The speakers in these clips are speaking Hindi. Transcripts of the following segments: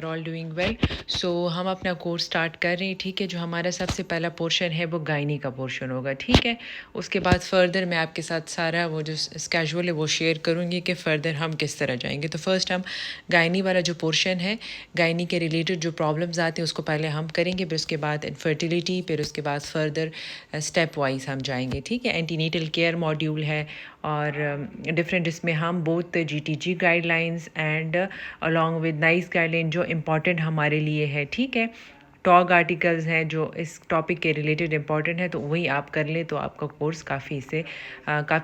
All doing well. सो हम अपना कोर्स स्टार्ट कर रहे हैं, ठीक है। जो हमारा सबसे पहला पोर्शन है वो गायनी का पोर्शन होगा, ठीक है। उसके बाद फर्दर मैं आपके साथ सारा वो जो स्केजुअल है वो शेयर करूँगी कि फ़र्दर हम किस तरह जाएंगे। तो फर्स्ट हम गायनी वाला जो पोर्शन है, गायनी के रिलेटेड जो प्रॉब्लम्स आते हैं उसको पहले हम करेंगे, फिर उसके बाद इनफर्टिलिटी, फिर उसके बाद फर्दर स्टेप वाइज हम जाएंगे, ठीक है। एंटीनेटल केयर मॉड्यूल है और डिफरेंट इसमें हम both GTG guidelines and along with nice guideline जो इम्पॉर्टेंट हमारे लिए है, ठीक है। टॉग आर्टिकल्स हैं जो इस टॉपिक के रिलेटेड इम्पॉर्टेंट है, तो वही आप कर लें तो आपका कोर्स काफ़ी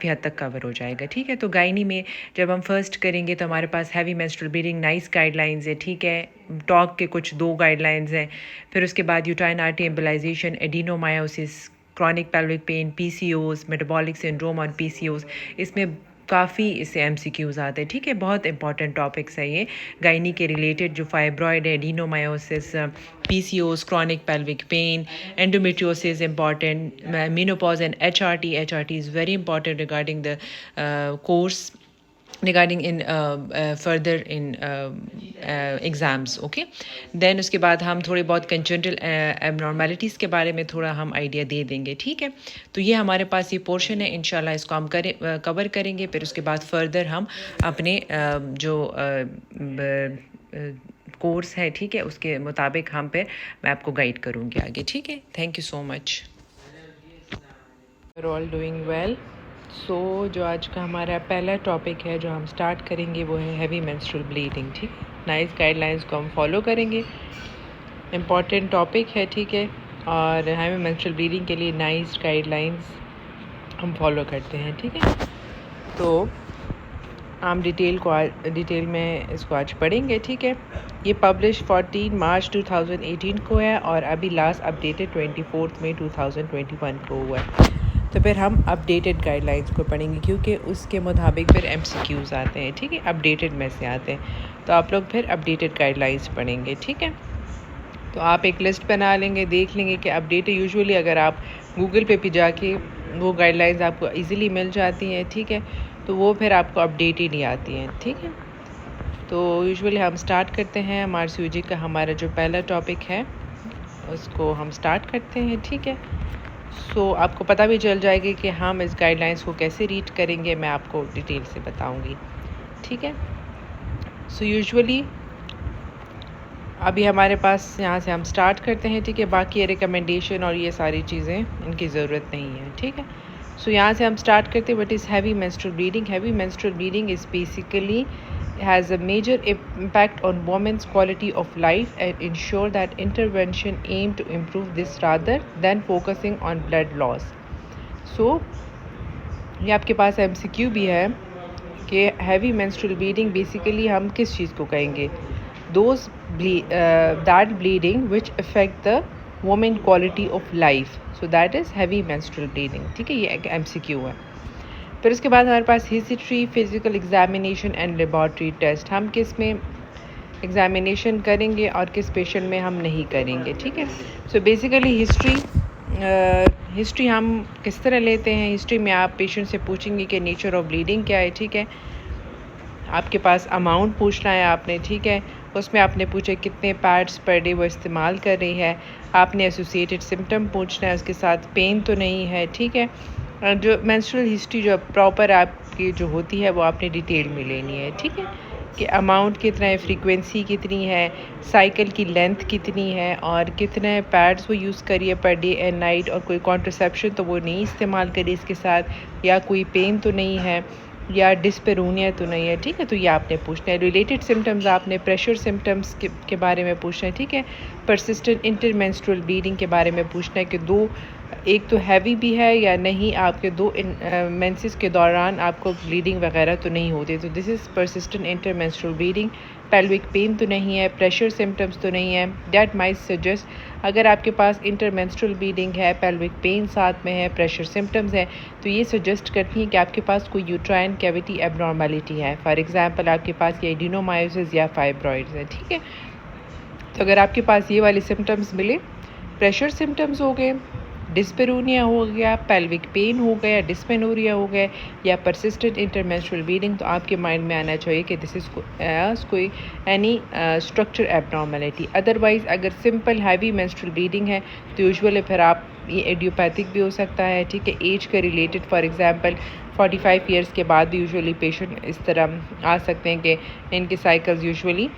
हद तक कवर हो जाएगा, ठीक है। तो गायनी में जब हम फर्स्ट करेंगे तो हमारे पास heavy menstrual bleeding NICE guidelines है, ठीक है। टॉग के कुछ 2 गाइडलाइंस हैं। फिर उसके बाद uterine artery embolisation, adenomyosis, chronic pelvic pain, PCOS, metabolic syndrome और PCOS, इसमें काफ़ी इससे MCQs आते हैं, ठीक है। बहुत इंपॉर्टेंट टॉपिक्स है ये गायनी के रिलेटेड, जो फाइब्रॉयड है, adenomyosis, PCOS, chronic pelvic pain, endometriosis important, menopause and HRT is very important regarding the course, regarding in further in exams, okay. Then उसके बाद हम थोड़ी बहुत कंजेंटल एबनॉर्मेलिटीज़ के बारे में थोड़ा हम आइडिया दे देंगे, ठीक है। तो ये हमारे पास ये पोर्शन है, इंशाल्लाह इसको हम कवर करेंगे। फिर उसके बाद फर्दर हम अपने जो कोर्स है, ठीक है, उसके मुताबिक मैं आपको गाइड करूँगी आगे, ठीक है। Thank you so much. We are all doing well. So जो आज का हमारा पहला टॉपिक है जो हम स्टार्ट करेंगे वो है हैवी मेंस्ट्रुअल ब्लीडिंग, ठीक। नाइस गाइडलाइंस को हम फॉलो करेंगे, इम्पॉर्टेंट टॉपिक है, ठीक है। और हैवी मेंस्ट्रुअल ब्लीडिंग के लिए नाइस गाइडलाइंस हम फॉलो करते हैं, ठीक है। तो हम डिटेल में इसको आज पढ़ेंगे, ठीक है। ये पब्लिश 14 मार्च 2018 को है और अभी लास्ट अपडेटेड 24 मई 2021 को हुआ है। तो फिर हम अपडेटेड गाइडलाइंस को पढ़ेंगे क्योंकि उसके मुताबिक फिर MCQs आते हैं, ठीक है, अपडेटेड में से आते हैं। तो आप लोग फिर अपडेटेड गाइडलाइंस पढ़ेंगे, ठीक है। तो आप एक लिस्ट बना लेंगे, देख लेंगे कि अपडेटेड, यूजुअली अगर आप गूगल पे जाके वो गाइडलाइंस आपको इजीली मिल जाती हैं, ठीक है। तो वो फिर आपको अपडेटेड ही आती हैं, ठीक है। तो यूजुअली हम स्टार्ट करते हैं MRCOG का हमारा जो पहला टॉपिक है उसको हम स्टार्ट करते हैं, ठीक है। सो आपको पता भी चल जाएगी कि हम इस गाइडलाइंस को कैसे रीड करेंगे, मैं आपको डिटेल से बताऊंगी, ठीक है। सो यूजुअली अभी हमारे पास यहाँ से हम स्टार्ट करते हैं, ठीक है। बाकी ये रिकमेंडेशन और ये सारी चीज़ें इनकी ज़रूरत नहीं है, ठीक है। सो यहाँ से हम स्टार्ट करते हैं। What is heavy menstrual bleeding? Heavy menstrual bleeding is basically has a major impact on women's quality of life and ensure that intervention aim to improve this rather than focusing on blood loss. So ये आपके पास MCQ भी है कि heavy menstrual bleeding basically हम किस चीज़ को कहेंगे? Those that bleeding which affect the woman quality of life. So that is heavy menstrual bleeding, ठीक है। ये एक MCQ है। फिर उसके बाद हमारे पास history, physical examination and laboratory test, हम किस में एग्जामिनेशन करेंगे और किस पेशेंट में हम नहीं करेंगे, ठीक है। सो बेसिकली हिस्ट्री हम किस तरह लेते हैं? हिस्ट्री में आप पेशेंट से पूछेंगे कि नेचर ऑफ ब्लीडिंग क्या है, ठीक है। आपके पास अमाउंट पूछना है आपने, ठीक है। उसमें आपने पूछा कितने पैड्स पर डे वो इस्तेमाल कर रही है। आपने एसोसिएटेड सिम्टम पूछना है, उसके साथ पेन तो नहीं है, ठीक है। जो मेंस्ट्रुअल हिस्ट्री जो प्रॉपर आपकी जो होती है वो आपने डिटेल में लेनी है, ठीक है। कि अमाउंट कितना है, फ्रीक्वेंसी कितनी है, साइकिल की लेंथ कितनी है और कितने पैड्स वो यूज़ करिए पर डे एंड नाइट, और कोई कॉन्ट्रसेप्शन तो वो नहीं इस्तेमाल करिए इसके साथ, या कोई पेन तो नहीं है, या डिस्पेरोनिया तो नहीं है, ठीक है। तो ये आपने पूछना है। रिलेटेड सिम्टम्स आपने प्रेशर सिम्टम्स के बारे में पूछना है, ठीक है। परसिस्टेंट इंटरमेंस्ट्रुअल ब्लीडिंग के बारे में पूछना है कि एक तो हैवी भी है या नहीं, आपके 2 मेंसेस के दौरान आपको ब्लीडिंग वगैरह तो नहीं होती, तो this is persistent intermenstrual bleeding. Pelvic pain तो नहीं है, प्रेशर सिम्टम्स तो नहीं है, दैट माइट सजेस्ट, अगर आपके पास इंटरमेंस्ट्रुअल ब्लीडिंग है, पेल्विक पेन साथ में है, प्रेशर सिम्टम्स है, तो ये सजेस्ट करती है कि आपके पास कोई यूट्राइन कैविटी एबनॉर्मेलिटी है। फॉर एग्जांपल आपके पास ये एडिनोमायोसिस या फाइब्रॉइड्स है, ठीक है। तो अगर आपके पास ये वाले सिम्टम्स मिले, प्रेशर सिम्टम्स हो गए, डिस्पेरोनिया हो गया, पेल्विक पेन हो गया, डिस्मेनोरिया हो गया या परसिस्टेंट इंटरमेंस्ट्रुअल ब्लीडिंग, तो आपके माइंड में आना चाहिए कि दिस इज़ कोई एनी स्ट्रक्चर एबनॉर्मलिटी। अदरवाइज़ अगर सिंपल हैवी मेंस्ट्रुअल ब्लीडिंग है तो यूजुअली फिर आप ये इडियोपैथिक भी हो सकता है, ठीक है, एज के रिलेटेड। फॉर एग्जांपल 45 ईयर्स के बाद भी यूजुअली पेशेंट इस तरह आ सकते हैं कि इनके साइकिल्स यूजुअली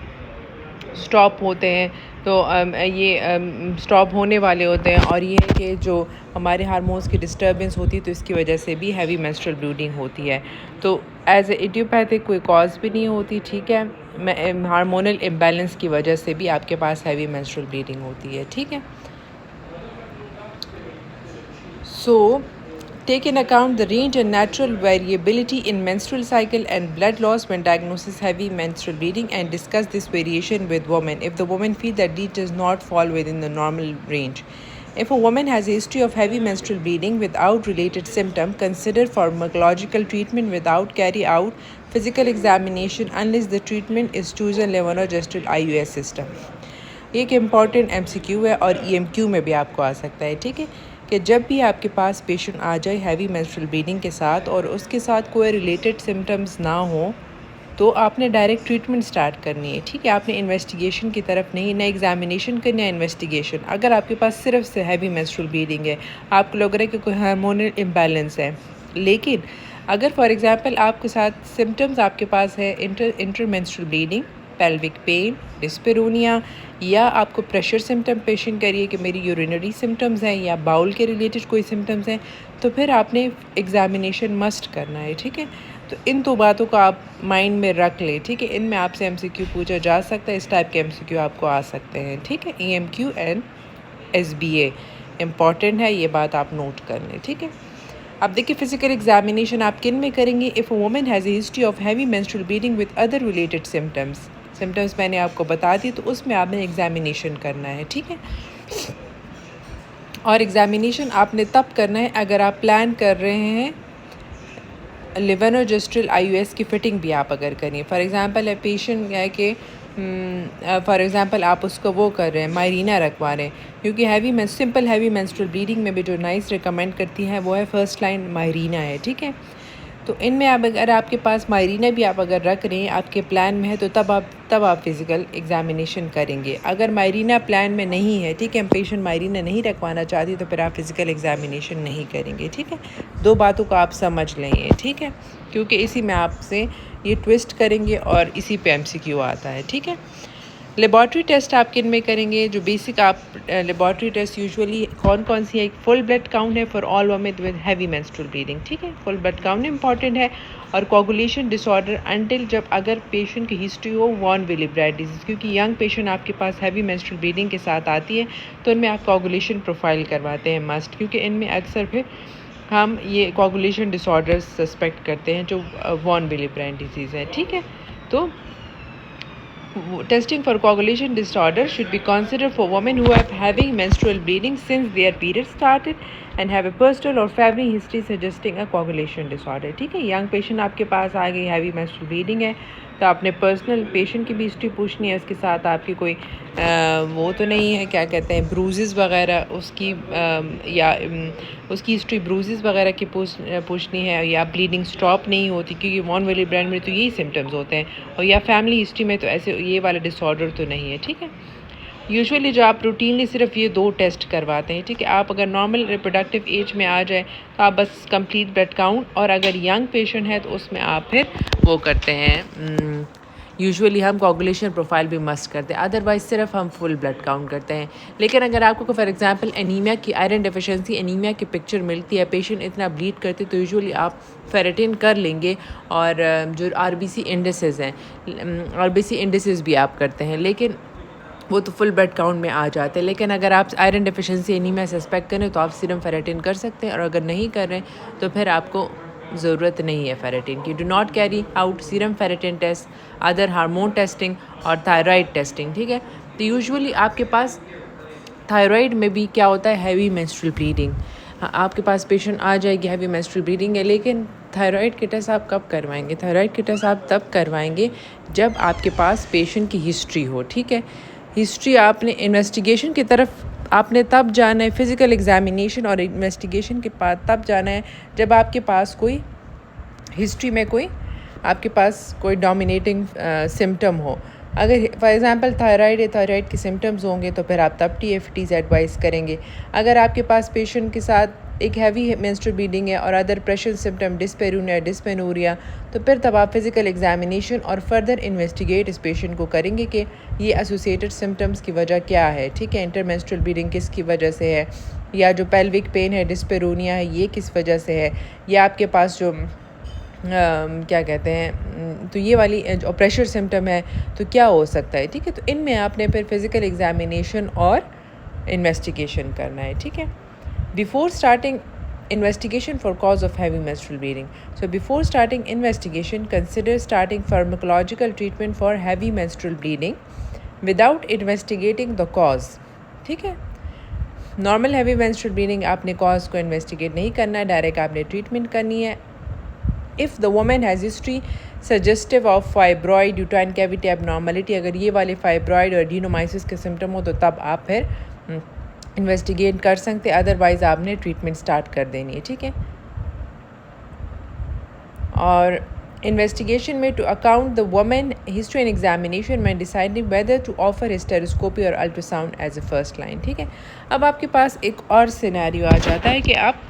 स्टॉप होते हैं, तो ये स्टॉप होने वाले होते हैं, और ये है कि जो हमारे हार्मोन्स की डिस्टर्बेंस होती है तो इसकी वजह से भी हैवी मेंस्ट्रुअल ब्लीडिंग होती है। तो एज ए इडियोपैथिक कोई कॉज भी नहीं होती, ठीक है, हार्मोनल इम्बैलेंस की वजह से भी आपके पास हैवी मेंस्ट्रुअल ब्लीडिंग होती है, ठीक है। So, take in account the range and natural variability in menstrual cycle and blood loss when diagnosis heavy menstrual bleeding, and discuss this variation with women if the woman feels that it does not fall within the normal range. If a woman has a history of heavy menstrual bleeding without related symptom, consider pharmacological treatment without carry out physical examination unless the treatment is chosen levonorgestrel IUS system. ये एक इम्पॉर्टेंट MCQ है और EMQ में भी आपको आ सकता है, ठीक है, कि जब भी आपके पास पेशेंट आ जाए हैवी मेंस्ट्रुअल ब्लीडिंग के साथ और उसके साथ कोई रिलेटेड सिम्टम्स ना हो तो आपने डायरेक्ट ट्रीटमेंट स्टार्ट करनी है, ठीक है। आपने इन्वेस्टिगेशन की तरफ नहीं, ना एग्जामिनेशन करना है, इन्वेस्टिगेशन। अगर आपके पास सिर्फ से हैवी मेंस्ट्रुअल ब्लीडिंग है, आपको लग रहा है कि कोई हार्मोनल इम्बैलेंस है, लेकिन अगर फॉर एग्जांपल आपके साथ सिम्टम्स आपके पास है इंटरमेंस्ट्रुअल ब्लीडिंग, पेल्विक पेन, डिस्पेरोनिया, या आपको प्रेशर सिम्टम पेशेंट करिए कि मेरी यूरिनरी सिम्टम्स हैं या बाउल के रिलेटेड कोई सिम्टम्स हैं, तो फिर आपने एग्जामिनेशन मस्ट करना है, ठीक है। तो इन दो बातों को आप माइंड में रख लें, ठीक है। इनमें आपसे MCQ पूछा जा सकता है, इस टाइप के MCQ आपको आ सकते हैं, ठीक है। EMQ एंड SBA इम्पॉर्टेंट है, ये बात आप नोट कर लें, ठीक है। अब देखिए फिजिकल एग्जामिनेशन आप किन में करेंगे। If a woman has a history of heavy menstrual bleeding with other related symptoms मैंने आपको बता दी, तो उसमें आपने एग्जामिनेशन करना है, ठीक है। और एग्जामिनेशन आपने तब करना है अगर आप प्लान कर रहे हैं लेवोनोर्जेस्ट्रल IUS की फ़िटिंग भी आप अगर करें। फॉर एग्ज़ाम्पल है पेशेंट है कि फॉर एग्ज़ाम्पल आप उसको वो कर रहे हैं, मायरीना रखवा रहे हैं, क्योंकि सिंपल हैवी मेंस्ट्रुअल ब्लीडिंग में भी जो नाइस रिकमेंड करती हैं वो है फर्स्ट लाइन मायरीना है, ठीक है। तो इनमें आप अगर आपके पास मायरीना भी आप अगर रख रहे हैं आपके प्लान में है तो तब आप फिज़िकल एग्जामिनेशन करेंगे। अगर मायरीना प्लान में नहीं है, ठीक है, हम पेशेंट मायरीना नहीं रखवाना चाहती तो फिर आप फिज़िकल एग्जामिनेशन नहीं करेंगे, ठीक है। दो बातों को आप समझ लें, ठीक है, क्योंकि इसी में आपसे ये ट्विस्ट करेंगे और इसी पे MCQ आता है, ठीक है। लेबॉर्ट्री टेस्ट आप किन में करेंगे। जो बेसिक आप लेबॉर्ट्री टेस्ट यूजुअली कौन सी है, फुल ब्लड काउंट है for all women with heavy menstrual bleeding, ठीक है, फुल ब्लड काउंट इंपॉर्टेंट है। और कोगुलेशन डिसऑर्डर अंटिल जब अगर पेशेंट की हिस्ट्री हो वॉन विली ब्राइट डिजीज़, क्योंकि यंग पेशेंट आपके पास हैवी मेंस्ट्रुअल ब्लीडिंग के साथ आती है तो इनमें आप कोगुलेशन प्रोफाइल करवाते हैं मस्ट, क्योंकि इनमें अक्सर फिर हम ये कोगुलेशन डिसऑर्डर सस्पेक्ट करते हैं जो वॉन विली ब्राइट डिजीज़ है, ठीक है। तो testing for coagulation disorder should be considered for women who are having menstrual bleeding since their period started and have a personal or family history suggesting a coagulation disorder, ठीक है। यंग पेशेंट आपके पास आ गई, हैवी मेंस्ट्रुअल ब्लीडिंग है, तो आपने पर्सनल पेशेंट की भी हिस्ट्री पूछनी है, उसके साथ आपकी कोई वो तो नहीं है, क्या कहते हैं, ब्रूजेस वगैरह उसकी या उसकी हिस्ट्री ब्रूजेस वगैरह की पूछनी है, या ब्लीडिंग स्टॉप नहीं होती, क्योंकि वॉन विली ब्राइट में तो यही सिम्टम्स होते हैं, और या फैमिली हिस्ट्री में तो ऐसे ये वाला डिसऑर्डर तो नहीं है, ठीक है। यूजुअली जो आप रूटीनली सिर्फ ये 2 टेस्ट करवाते हैं, ठीक है। आप अगर नॉर्मल रिप्रोडक्टिव एज में आ जाए तो आप बस कंप्लीट ब्लड काउंट, और अगर यंग पेशेंट है तो उसमें आप फिर वो करते हैं, यूजुअली हम कोगुलेशन प्रोफाइल भी मस्ट करते हैं, अदरवाइज सिर्फ हम फुल ब्लड काउंट करते हैं। लेकिन अगर आपको फॉर एग्जांपल एनीमिया की, आयरन डेफिशिएंसी एनीमिया की पिक्चर मिलती है, पेशेंट इतना ब्लीड करते तो यूजुअली आप फेरेटिन कर लेंगे, और जो RBC इंडिसेस हैं, RBC इंडिसेस भी आप करते हैं, लेकिन वो तो फुल ब्लड काउंट में आ जाते हैं। लेकिन अगर आप आयरन डेफिशिएंसी एनीमिया सस्पेक्ट करें तो आप सीरम फेरेटिन कर सकते हैं, और अगर नहीं कर रहे तो फिर आपको ज़रूरत नहीं है फेरेटिन की। Do not carry out serum ferritin test, other hormone testing और थायराइड टेस्टिंग, ठीक है। तो यूजुअली आपके पास थायराइड में भी क्या होता है, हैवी मेंस्ट्रुअल ब्लीडिंग, आपके पास पेशेंट आ जाएगी हैवी मेंस्ट्रुअल ब्लीडिंग है, लेकिन थायराइड के टेस्ट आप कब करवाएंगे। थायराइड के टेस्ट आप तब करवाएंगे जब आपके पास पेशेंट की हिस्ट्री हो, ठीक है। हिस्ट्री आपने इन्वेस्टिगेशन की तरफ आपने तब जाना है, फ़िज़िकल एग्ज़ामिनेशन और इन्वेस्टिगेशन के बाद तब जाना है जब आपके पास कोई हिस्ट्री में कोई आपके पास कोई डोमिनेटिंग सिम्टम हो। अगर फॉर एग्ज़ाम्पल थायराइड है, थायराइड के सिम्टम्स होंगे तो फिर आप तब TFTs एडवाइस करेंगे। अगर आपके पास पेशेंट के साथ एक हैवी मेंस्ट्रुअल ब्लीडिंग है और अदर प्रेशर सिम्टम डिस्पेरूनिया, डिस्मेनोरिया, तो फिर तब आप फिज़िकल एग्ज़ामिनेशन और फर्दर इन्वेस्टिगेट इस पेशेंट को करेंगे कि ये एसोसिएटेड सिम्टम्स की वजह क्या है, ठीक है। इंटरमेंस्ट्रुअल ब्लीडिंग किसकी वजह से है, या जो पेल्विक पेन है, डिस्पेरूनिया है, ये किस वजह से है, या आपके पास जो क्या कहते हैं, तो ये वाली जो प्रेशर सिम्टम है तो क्या हो सकता है, ठीक है। तो इनमें आपने फिर फिज़िकल एग्ज़ामिनेशन और इन्वेस्टिगेशन करना है, ठीक है। Before starting investigation for cause of heavy menstrual bleeding. So before starting investigation, consider starting pharmacological treatment for heavy menstrual bleeding without investigating the cause, ठीक है। नॉर्मल हैवी मेंस्ट्रुअल ब्लीडिंग आपने कॉज को इन्वेस्टिगेट नहीं करना है, डायरेक्ट आपने ट्रीटमेंट करनी है। If the woman has history suggestive of fibroid uterine cavity abnormality, अगर ये वाले फाइब्रॉइड और एडिनोमाइसिस के सिम्टम हो तो तब आप फिर इन्वेस्टिगेट कर सकते, अदरवाइज़ आपने ट्रीटमेंट स्टार्ट कर देनी है, ठीक है। और इन्वेस्टिगेशन में to account the women history and examination में deciding whether to offer hysteroscopy और ultrasound as a first line, ठीक है। अब आपके पास एक और सिनेरियो आ जाता है कि आप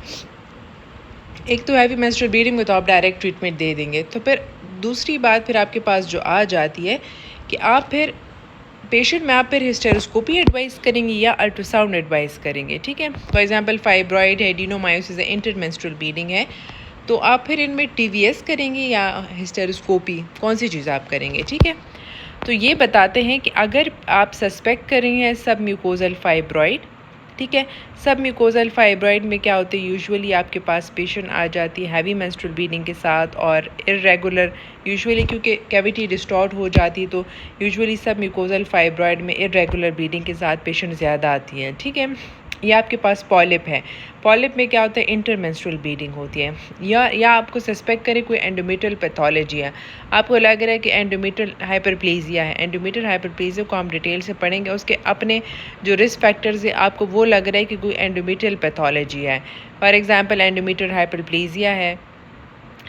एक तो हैवी मेंस्ट्रुअल ब्लीडिंग में तो आप डायरेक्ट ट्रीटमेंट दे देंगे, तो फिर दूसरी बात फिर आपके पास जो आ जाती है कि आप फिर पेशेंट में आप फिर हिस्टेरोस्कोपी एडवाइस करेंगे या अल्ट्रासाउंड एडवाइस करेंगे, ठीक है। फॉर एग्जांपल फाइब्रॉइड है, एडिनोमायोसिस है, इंटरमेंस्ट्रुअल ब्लीडिंग है, तो आप फिर इनमें TVS करेंगे या हिस्टेरोस्कोपी, कौन सी चीज़ आप करेंगे, ठीक है। तो ये बताते हैं कि अगर आप सस्पेक्ट कर रहे हैं सब म्यूकोजल फाइब्रॉइड, ठीक है, सब म्यूकोजल फाइब्रॉइड में क्या होते हैं, यूजुअली आपके पास पेशेंट आ जाती है हैवी मेंस्ट्रुअल ब्लीडिंग के साथ और इर्रेगुलर, यूजुअली क्योंकि कैविटी डिस्टॉर्ट हो जाती है तो यूजुअली सब म्यूकोजल फाइब्रॉइड में इर्रेगुलर ब्लीडिंग के साथ पेशेंट ज़्यादा आती हैं, ठीक है। या आपके पास पॉलिप है, पॉलिप में क्या होता है, इंटरमेंस्ट्रुअल ब्लीडिंग होती है, या आपको सस्पेक्ट करें कोई एंडोमेट्रियल पैथोलॉजी है, आपको लग रहा है कि एंडोमेट्रियल हाइपरप्लेजिया है। एंडोमेट्रियल हाइपरप्लेजिया को हम डिटेल से पढ़ेंगे, उसके अपने जो रिस्क फैक्टर्स है, आपको वो लग रहा है कि कोई एंडोमेट्रियल पैथोलॉजी है, फॉर एग्जांपल एंडोमेट्रियल हाइपरप्लेजिया है,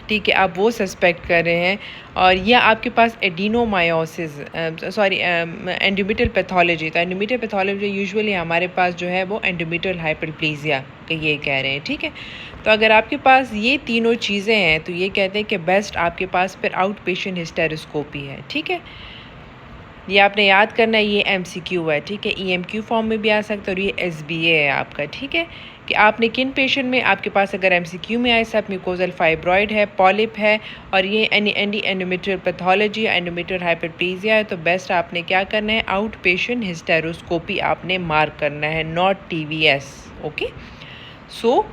ठीक है, आप वो सस्पेक्ट कर रहे हैं, और या आपके पास एडिनोमायोसिस एंडोमेट्रियल पैथोलॉजी, तो एंडोमेट्रियल पैथोलॉजी यूजुअली हमारे पास जो है वो एंडोमेट्रियल हाइपरप्लेजिया के ये कह रहे हैं, ठीक है। तो अगर आपके पास ये तीनों चीज़ें हैं तो ये कहते हैं कि बेस्ट आपके पास फिर आउट पेशेंट हिस्टेरोस्कोपी है, ठीक है। ये आपने याद करना है, ये MCQ है, ठीक है, EMQ फॉर्म में भी आ सकता है और ये SBA है आपका, ठीक है, कि आपने किन पेशेंट में आपके पास अगर MCQ में आए सब म्यूकोजल फाइब्रॉइड है, पॉलिप है और ये एंडोमेट्रियल पैथोलॉजी एंडोमेट्रियल हाइपरप्लेजिया है, तो बेस्ट आपने क्या करना है, आउट पेशेंट हिस्टेरोस्कोपी आपने मार्क करना है, not TVS, okay. So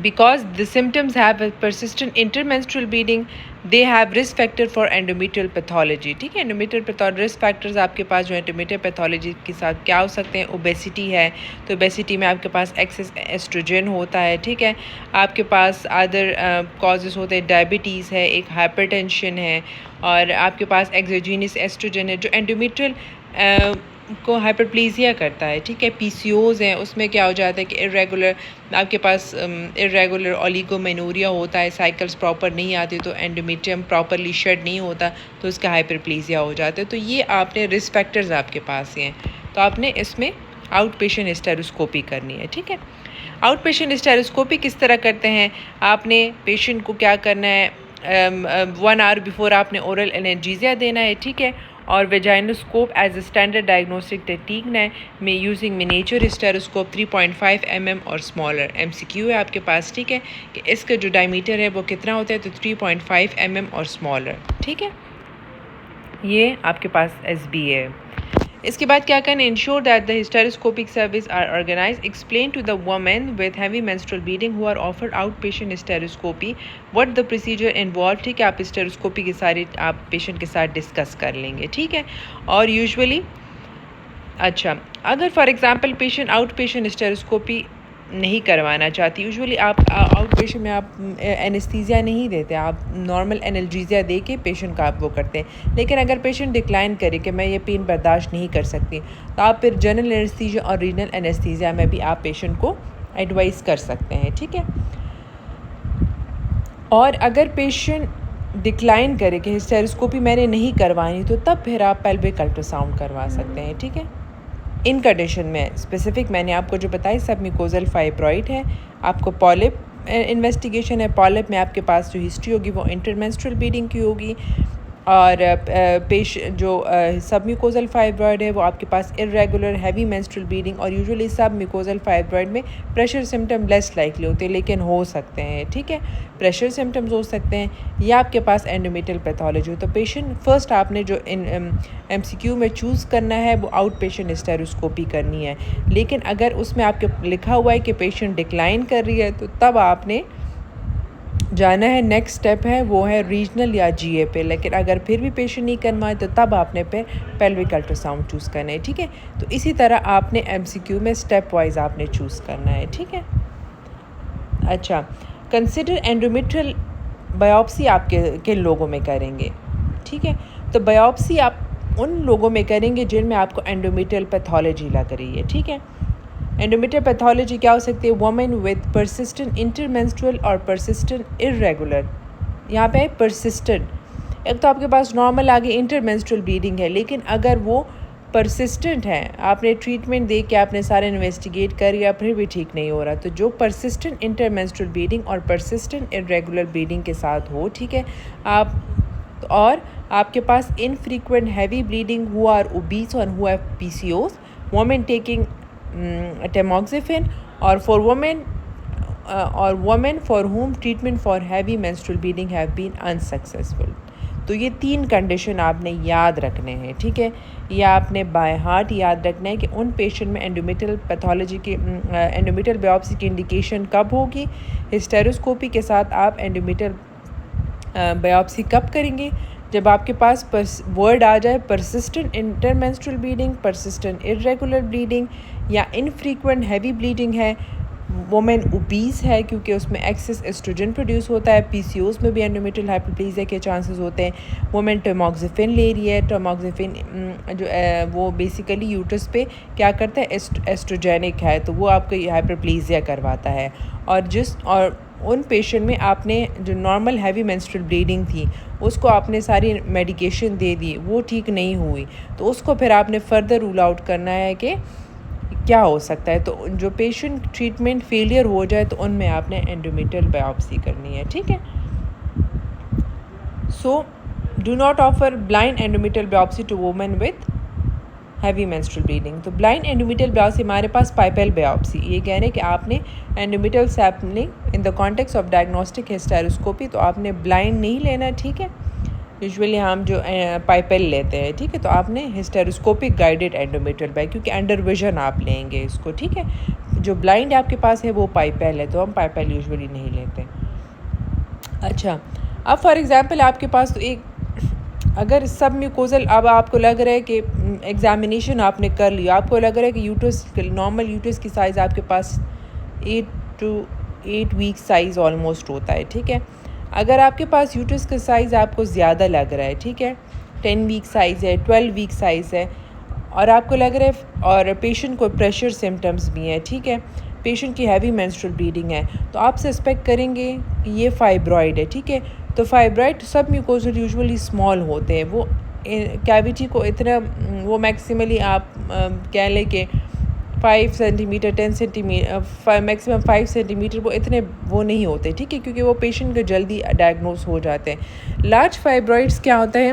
because the symptoms have a persistent intermenstrual bleeding, they have risk factor for endometrial pathology, ठीक है। endometrial pathology risk factors आपके पास जो endometrial pathology के साथ क्या हो सकते हैं, obesity है, तो obesity में आपके पास excess estrogen होता है, ठीक है। आपके पास other causes होते हैं, diabetes है, एक hypertension है, और आपके पास exogenous estrogen है जो endometrial को हाइपरप्लेजिया करता है, ठीक है। PCOs हैं, उसमें क्या हो जाता है कि इरेगुलर आपके पास इरेगुलर ओलिगोमेनोरिया होता है, साइकिल्स प्रॉपर नहीं आती तो एंडोमेट्रियम प्रॉपरली शेड नहीं होता तो उसका हाइपरप्लेजिया हो जाता है। तो ये आपने रिस्क फैक्टर्स आपके पास ही हैं, तो आपने इसमें आउट पेशेंट हिस्टेरोस्कोपी करनी है, ठीक है। आउट पेशेंट हिस्टेरोस्कोपी किस तरह करते हैं, आपने पेशेंट को क्या करना है, 1 आवर बिफोर आपने ओरल एनेस्थीसिया देना है, ठीक है, और vaginoscope as a standard diagnostic technique में यूजिंग मिनिएचर हिस्टेरोस्कोप 3.5 mm और स्मॉलर। MCQ है आपके पास, ठीक है, कि इसका जो डायमीटर है वो कितना होता है, तो 3.5 mm और स्मॉलर, ठीक है। ये आपके पास SBA है। इसके बाद क्या करना, ensure that the hysteroscopic service are organise, explain to the women with heavy menstrual bleeding who are offered outpatient hysteroscopy what the procedure involve, ठीक है। आप हिस्टेरोस्कोपी के सारे आप पेशेंट के साथ डिस्कस कर लेंगे, ठीक है। और यूजुअली अच्छा, अगर for example patient out patient hysteroscopy नहीं करवाना चाहती। यूजुअली आप आउट पेशेंट में आप एनेस्थीसिया नहीं देते, आप नॉर्मल एनाल्जेसिया दे के पेशेंट का आप वो करते हैं। लेकिन अगर पेशेंट डिक्लाइन करे कि मैं ये पेन बर्दाश्त नहीं कर सकती, तो आप फिर जनरल एनेस्थीसिया और रीनल एनेस्थीसिया में भी आप पेशेंट को एडवाइस कर सकते हैं, ठीक है। और अगर पेशेंट डिक्लाइन करे कि हिस्टेरोस्कोपी मैंने नहीं करवानी, तो तब फिर आप पेल्विक अल्ट्रासाउंड करवा सकते हैं, ठीक है। इन कंडीशन में स्पेसिफिक मैंने आपको जो बताई सब म्यूकोजल फाइब्रॉइड है, आपको पॉलिप इन्वेस्टिगेशन है। पॉलिप में आपके पास जो हिस्ट्री होगी वो इंटरमेंस्ट्रुअल ब्लीडिंग की होगी, और जो सब म्यूकोजल फाइब्रॉइड है वो आपके पास इरेगुलर हैवी मेंस्ट्रुअल ब्लीडिंग, और यूजुअली सब म्यूकोजल फाइब्रॉइड में प्रेशर सिम्टम लेस लाइकली होते हैं, लेकिन हो सकते हैं, ठीक है। प्रेशर सिम्टम्स हो सकते हैं, या आपके पास एंडोमेट्रियल पैथोलॉजी हो। तो पेशेंट फर्स्ट आपने जो MCQ में चूज़ करना है वो आउट पेशेंट हिस्टेरोस्कोपी करनी है। लेकिन अगर उसमें आपके लिखा हुआ है कि पेशेंट डिक्लाइन कर रही है, तो तब आपने जाना है, नेक्स्ट स्टेप है वो है रीजनल या GA पे। लेकिन अगर फिर भी पेशेंट नहीं करवाए, तो तब आपने पेल्विक अल्ट्रासाउंड चूज़ करना है, ठीक है। तो इसी तरह आपने MCQ में स्टेप वाइज आपने चूज़ करना है, ठीक है। अच्छा, कंसिडर एंडोमेट्रियल बायोप्सी आप किन लोगों में करेंगे, ठीक है। तो बायोप्सी आप उन लोगों में करेंगे जिनमें आपको एंडोमेट्रियल पैथोलॉजी लग रही है, ठीक है। एंडोमेट्रियल पैथोलॉजी क्या हो सकती है? वुमेन विद परसिस्टेंट इंटरमेंस्ट्रुअल और परसिस्टेंट इरेगुलर। यहाँ पे परसिस्टेंट, एक तो आपके पास नॉर्मल आगे इंटरमेंस्ट्रुअल ब्लीडिंग है, लेकिन अगर वो परसिस्टेंट है, आपने ट्रीटमेंट दे के आपने सारे इन्वेस्टिगेट कर या फिर भी ठीक नहीं हो रहा, तो जो परसिस्टेंट इंटरमेंस्ट्रुअल ब्लीडिंग और परसिस्टेंट इरेगुलर ब्लीडिंग के साथ हो, ठीक है, और आपके पास इनफ्रीक्वेंट हैवी ब्लीडिंग हुआ और ओबीस और हुआ PCOS, वुमेन टेकिंग tamoxifen, और for women for whom treatment for heavy menstrual bleeding have been unsuccessful। तो ये 3 कंडीशन आपने याद रखने हैं, ठीक है। ये आपने बाय हार्ट याद रखना है कि उन पेशेंट में एंडोमेट्रियल पैथोलॉजी की एंडोमेट्रियल बायोप्सी की इंडिकेशन कब होगी, हिस्टेरोस्कोपी के साथ आप एंडोमेट्रियल बायोप्सी कब करेंगे, जब आपके पास वर्ड आ जाए persistent intermenstrual bleeding, persistent irregular bleeding, या इनफ्रीक्वेंट हैवी ब्लीडिंग है, वुमेन ओबीस है क्योंकि उसमें एक्सेस एस्ट्रोजन प्रोड्यूस होता है, PCOS में भी एंडोमेट्रियल हाइपरप्लेजिया के चांसेस होते हैं, वुमेन टैमोक्सिफेन ले रही है। टैमोक्सिफेन जो वो बेसिकली यूट्रस पे क्या करता है, एस्ट्रोजेनिक है, तो वो आपको हाइपरप्लेजिया करवाता है। और उन पेशेंट में आपने जो नॉर्मल हैवी मेंस्ट्रुअल ब्लीडिंग थी उसको आपने सारी मेडिकेशन दे दी, वो ठीक नहीं हुई, तो उसको फिर आपने फर्दर रूल आउट करना है कि क्या हो सकता है। तो जो पेशेंट ट्रीटमेंट फेलियर हो जाए तो उनमें आपने एंडोमेट्रियल बायोप्सी करनी है, ठीक है। So do not offer blind endometrial biopsy to women with heavy menstrual bleeding. तो ब्लाइंड एंडोमेट्रियल बायोप्सी हमारे पास पाइपेल बायोप्सी, ये कह रहे हैं कि आपने endometrial sampling in the context of diagnostic hysteroscopy, तो आपने ब्लाइंड नहीं लेना, ठीक है। यूजुअली हम जो पाइपेल लेते हैं, ठीक है, तो आपने हिस्टेरोस्कोपिक गाइडेड एंडोमेट्रियल बाय, क्योंकि अंडर विजन आप लेंगे इसको, ठीक है। जो ब्लाइंड आपके पास है वो पाइपेल है, तो हम पाइपेल यूजुअली नहीं लेते। अच्छा, अब फॉर एग्जांपल आपके पास तो एक अगर सब म्यूकोजल, अब आपको लग रहा है कि एग्जामिनेशन आपने कर लिया, आपको लग रहा है कि यूट्रस नॉर्मल यूट्रस की साइज़ आपके पास 8 to 8 वीक साइज़ ऑलमोस्ट होता है, ठीक है। अगर आपके पास यूट्रस का साइज़ आपको ज़्यादा लग रहा है, ठीक है, 10 वीक साइज़ है, 12 वीक साइज़ है, और आपको लग रहा है और पेशेंट को प्रेशर सिम्टम्स भी हैं, ठीक है, पेशेंट की हैवी मेंस्ट्रुअल ब्लीडिंग है, तो आप सस्पेक्ट करेंगे कि ये फाइब्रॉइड है, ठीक है। तो फाइब्रॉइड सब म्यूकोजल यूजुअली स्मॉल होते हैं, वो कैविटी को इतना वो मैक्सिमली आप कह लें कि 5 सेंटीमीटर 10 सेंटीमीटर मैक्सिमम 5 सेंटीमीटर, वो इतने वो नहीं होते, ठीक है, क्योंकि वो पेशेंट को जल्दी डायग्नोज हो जाते हैं। लार्ज फाइब्रॉइड्स क्या होता है,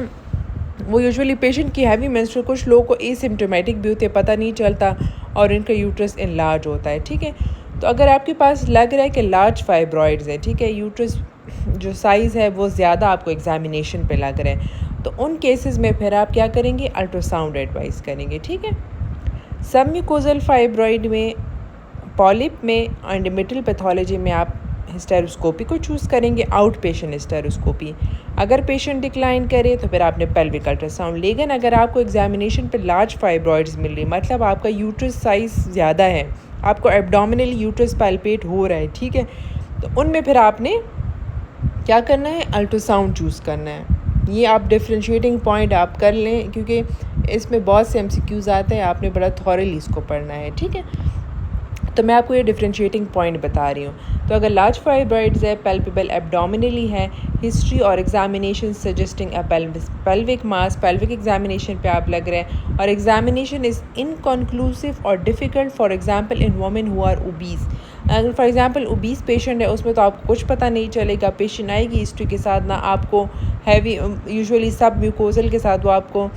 वो यूजुअली पेशेंट की हैवी मेंस्ट्रुअल, कुछ लोगों को एसिम्प्टोमेटिक भी होते हैं, पता नहीं चलता, और इनका यूट्रस इनलार्ज होता है, ठीक है। तो अगर आपके पास लग रहा है कि लार्ज फाइब्रॉइड्स हैं, ठीक है, यूट्रस जो साइज़ है वो ज़्यादा आपको एग्जामिनेशन पे लग रहा है, तो उन केसेस में फिर आप क्या करेंगे, अल्ट्रासाउंड एडवाइस करेंगे, ठीक है। सब म्यूकोजल फाइब्रॉइड में, पॉलिप में, एंडोमेट्रियल पैथोलॉजी में आप हिस्टेरोस्कोपी को चूज़ करेंगे, आउट पेशेंट हिस्टेरोस्कोपी। अगर पेशेंट डिक्लाइन करे तो फिर आपने पेल्विक अल्ट्रासाउंड। लेकिन अगर आपको एग्जामिनेशन पे लार्ज फाइब्रॉइड्स मिल रही, मतलब आपका यूट्रस साइज़ ज़्यादा है, आपको एब्डोमिनली यूट्रस पैल्पेट हो रहा है, ठीक है, तो उनमें फिर आपने क्या करना है, अल्ट्रासाउंड चूज़ करना है। ये आप डिफ्रेंशिएटिंग पॉइंट आप कर लें, क्योंकि इसमें बहुत से MCQs आते हैं, आपने बड़ा थॉरली इसको पढ़ना है, ठीक है। तो मैं आपको ये डिफ्रेंशिएटिंग पॉइंट बता रही हूँ। तो अगर लार्ज फाइब्रॉइड्स है, पैल्पेबल एब्डोमिनली है, हिस्ट्री और examination suggesting a pelvic mass, pelvic examination पे आप लग रहे हैं, और एग्जामिनेशन इज़ इनकन्क्लूसिव और difficult, for example in women who are obese. अगर फॉर एग्जांपल ओबीस पेशेंट है, उसमें तो आपको कुछ पता नहीं चलेगा। पेशेंट आएगी हिस्ट्री के साथ, ना आपको हैवी, यूजुअली सब म्यूकोजल के साथ वो आपको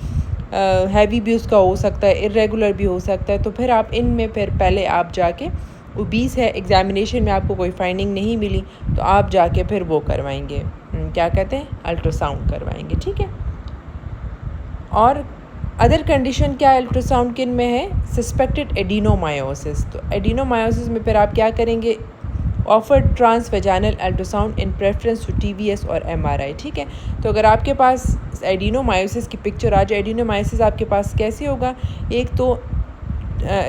हैवी भी उसका हो सकता है, इरेगुलर भी हो सकता है। तो फिर आप इनमें फिर पहले आप जाके, ओबीस है, एग्जामिनेशन में आपको कोई फाइंडिंग नहीं मिली, तो आप जाके फिर वो करवाएंगे, क्या कहते हैं, अल्ट्रासाउंड करवाएंगे, ठीक है। और अदर कंडीशन क्या है अल्ट्रासाउंड किन में है, सस्पेक्टेड एडिनोमायोसिस। तो एडिनोमायोसिस में फिर आप क्या करेंगे, offer transvaginal ultrasound in preference to TVS और MRI, ठीक है। तो अगर आपके पास एडिनोमायोसिस की पिक्चर आ जाए, एडिनोमायोसिस आपके पास कैसे होगा, एक तो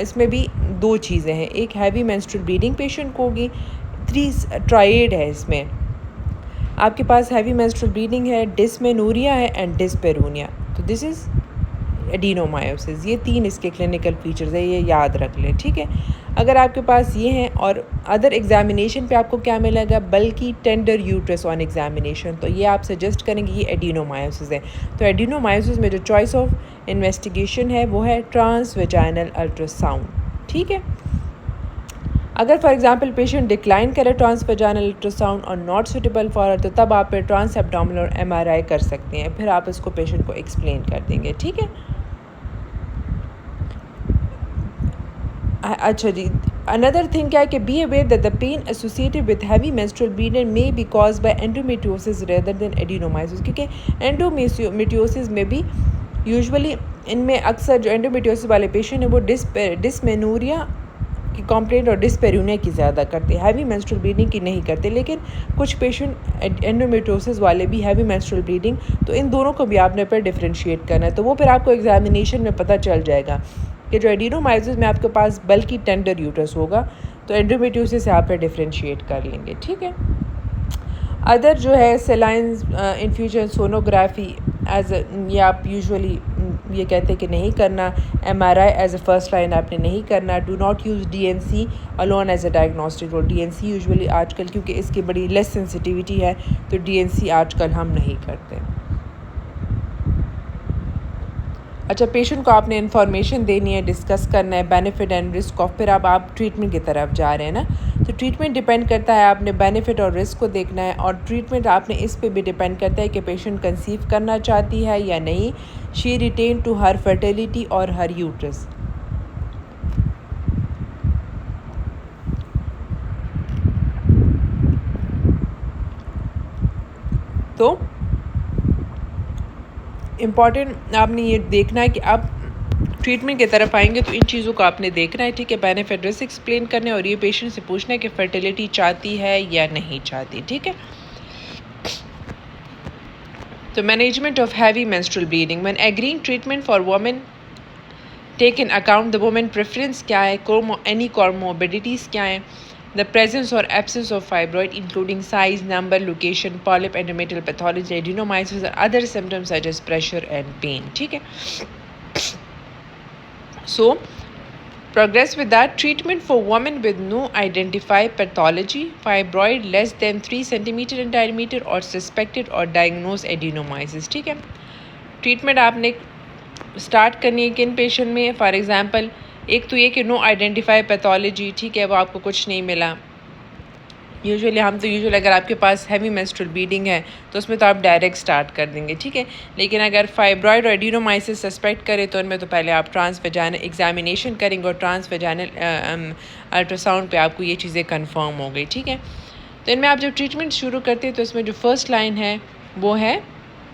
इसमें भी दो चीज़ें हैं, एक हैवी मेंस्ट्रुअल ब्लीडिंग पेशेंट को होगी, ट्राइड है इसमें, आपके पास हैवी मेंस्ट्रुअल ब्लीडिंग है, डिस्मेनोरिया है एंड डिस्पेरोनिया। तो दिस इज़ एडिनोमायोसिस। ये 3 इसके क्लिनिकल फीचर्स है, ये याद रख लें, ठीक है। अगर आपके पास ये हैं, और अदर एग्जामिनेशन पे आपको क्या मिलेगा, बल्कि टेंडर यूट्रस ऑन एग्जामिनेशन, तो ये आप सजेस्ट करेंगे ये एडिनोमायोसिस है। तो एडिनोमायोसिस में जो चॉइस ऑफ इन्वेस्टिगेशन है वो है ट्रांसवेजाइनल अल्ट्रासाउंड, ठीक है। अगर फॉर एग्जांपल पेशेंट डिक्लाइन करे ट्रांसवेजाइनल अल्ट्रासाउंड और नॉट सुटेबल फॉर, तो तब आप ट्रांस एब्डोमिनल और MRI कर सकते हैं, फिर आप इसको पेशेंट को एक्सप्लेन कर देंगे, ठीक है। अच्छा जी, अनदर थिंग क्या है कि be aware that the pen associated with heavy menstrual bleeding may be caused by endometriosis rather than adenomyosis, क्योंकि एंडोमेट्रियोसिस में भी यूजुअली इनमें अक्सर जो एंडोमेट्रियोसिस वाले पेशेंट हैं वो डिस्मेनोरिया की कंप्लेंट और डिस्पेरोनिया की ज़्यादा करते हैं, हैवी मेंस्ट्रुअल ब्लीडिंग की नहीं करते। लेकिन कुछ पेशेंट एंडोमेट्रियोसिस वाले भी हैवी मेंस्ट्रुअल ब्लीडिंग, तो इन दोनों को भी आपने पर डिफ्रेंशिएट करना है। तो वो फिर आपको एग्जामिनेशन में पता चल जाएगा कि जो एडिनोमायोसिस में आपके पास बल्कि टेंडर यूट्रस होगा, तो एंडोमेट्रियोसिस से आप डिफ्रेंशिएट कर लेंगे, ठीक है। अदर जो है सेलाइन इन्फ्यूजन सोनोग्राफी एज ये आप यूजुअली ये कहते हैं कि नहीं करना, MRI as a first line आपने नहीं करना, do not use DNC alone as a diagnostic role. DNC usually आजकल क्योंकि इसकी बड़ी लेस सेंसिटिविटी है, तो DNC आजकल हम नहीं करते। अच्छा, पेशेंट को आपने इन्फॉर्मेशन देनी है, डिस्कस करना है बेनिफिट एंड रिस्क ऑफ, फिर अब आप ट्रीटमेंट की तरफ जा रहे हैं ना, तो ट्रीटमेंट डिपेंड करता है, आपने बेनिफिट और रिस्क को देखना है, और ट्रीटमेंट आपने इस पे भी डिपेंड करता है कि पेशेंट कंसीव करना चाहती है या नहीं, she retain to her fertility और हर यूट्रस। तो इम्पॉर्टेंट आपने ये देखना है कि आप ट्रीटमेंट की तरफ आएंगे तो इन चीज़ों को आपने देखना है, ठीक है। बेनिफिट रिस्क एक्सप्लेन करने, और ये पेशेंट से पूछना है कि फर्टिलिटी चाहती है या नहीं चाहती, ठीक है। तो management of heavy menstrual bleeding when agreeing treatment for women take in account the women preference क्या है, एनी कॉमोर्बिडिटीज़ क्या है, the presence or absence of fibroid including size, number, location, polyp, endometrial pathology, adenomyosis or other symptoms such as pressure and pain, ठीक है। So progress with that treatment for women with no identified pathology, fibroid less than 3 cm in diameter or suspected or diagnosed adenomyosis, ठीक है। ट्रीटमेंट आपने स्टार्ट करनी है किन पेशेंट में, फॉर एग्जांपल एक तो ये कि नो आइडेंटिफाई पैथोलॉजी, ठीक है, वो आपको कुछ नहीं मिला। यूजुअली अगर आपके पास हैवी मेंस्ट्रुअल ब्लीडिंग है तो उसमें तो आप डायरेक्ट स्टार्ट कर देंगे, ठीक है। लेकिन अगर फाइब्रॉइड और एडिनोमायोसिस सस्पेक्ट करें तो उनमें तो पहले आप ट्रांसवेजाइनल एग्जामिनेशन करेंगे, और ट्रांसवेजाइनल अल्ट्रासाउंड पे आपको ये चीज़ें कंफर्म हो गई, ठीक है। तो इनमें आप जब ट्रीटमेंट शुरू करते हैं तो इसमें जो फर्स्ट लाइन है वो है